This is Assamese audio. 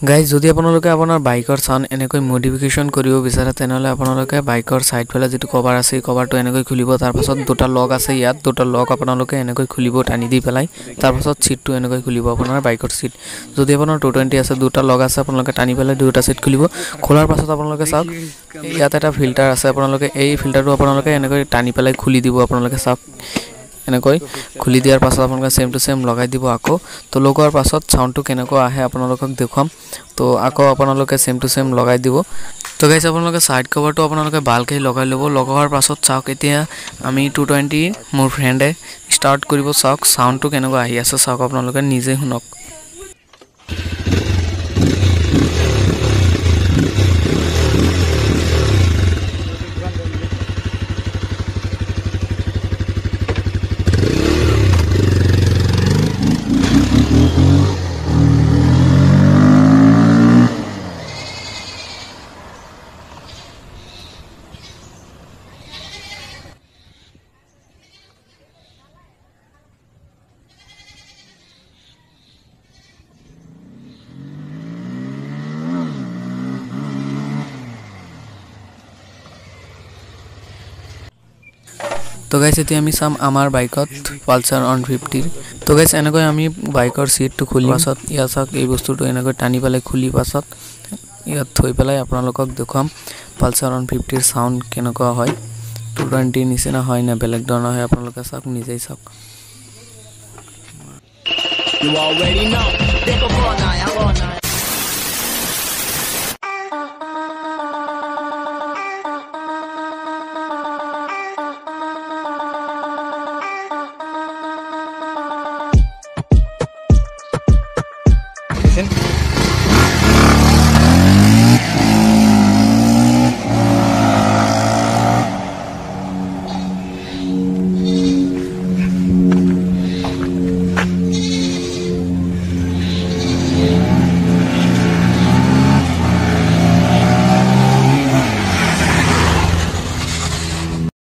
গাইজ যদি আপোনালোকে আপোনাৰ বাইকৰ সাউন্ড এনেকৈ মডিফিকেশন কৰিব বিচাৰে তেনেহলে আপোনালোকে বাইকৰ সাইড ফালে যেটো কভাৰ আছে কভাৰটো এনেকৈ খুলিব তাৰ পাছত দুটা লক আছে ইয়াত দুটা লক আপোনালোকে এনেকৈ খুলিব টানি দি পেলাই তাৰ পাছত সিটটো এনেকৈ খুলিব আপোনাৰ বাইকৰ সিট যদি আপোনাৰ 220 আছে দুটা লক আছে আপোনালোকে টানি পেলাই দুটা সিট খুলিব খোলাৰ পাছত আপোনালোকে চাওক ইয়াত এটা ফিল্টাৰ আছে আপোনালোকে এই ফিল্টাৰটো আপোনালোকে এনেকৈ টানি পেলাই খুলি দিব আপোনালোকে চাওক এনেকৈ খুলি দিয়াৰ পাছত আপোনালোকে সেম টু সেম লগাই দিব আকৌ তো লগোৱাৰ পাছত সাউন্ডটো কেনেকৈ আহে আপোনালোকক দেখুৱাম তো আকৌ আপোনালোকে সেম টু সেম লগাই দিব তো গাইস আপোনালোকে সাইড কভাৰটো আপোনালোকে ভালকৈ লগাই ল'ব লগোৱাৰ পাছত চাওক এতিয়া আমি 220 মোৰ ফ্ৰেণ্ডে স্টাৰ্ট কৰিব চাওক সাউন্ডটো কেনেকৈ আহি আছে চাওক আপোনালোকে নিজে শুনক তো গাইস এতিয়া আমি সাম আমাৰ বাইকত পালসাৰ 150 তো গাইস এনেকৈ আমি বাইকৰ সিটটো খুলি পাছত ইয়া চাওক এই বস্তুটো এনেকৈ টানি পেলাই খুলি পাছত ইয়াত থৈ পেলাই আপোনালোকক দেখুৱাম পালসাৰ 150 ৰ সাউন্ড কেনেকুৱা হয় 220 নিচিনা হয় না বেলেগ ধৰণৰ হয় আপোনালোকে চাওক নিজেই চাওক You already know they go all night Listen.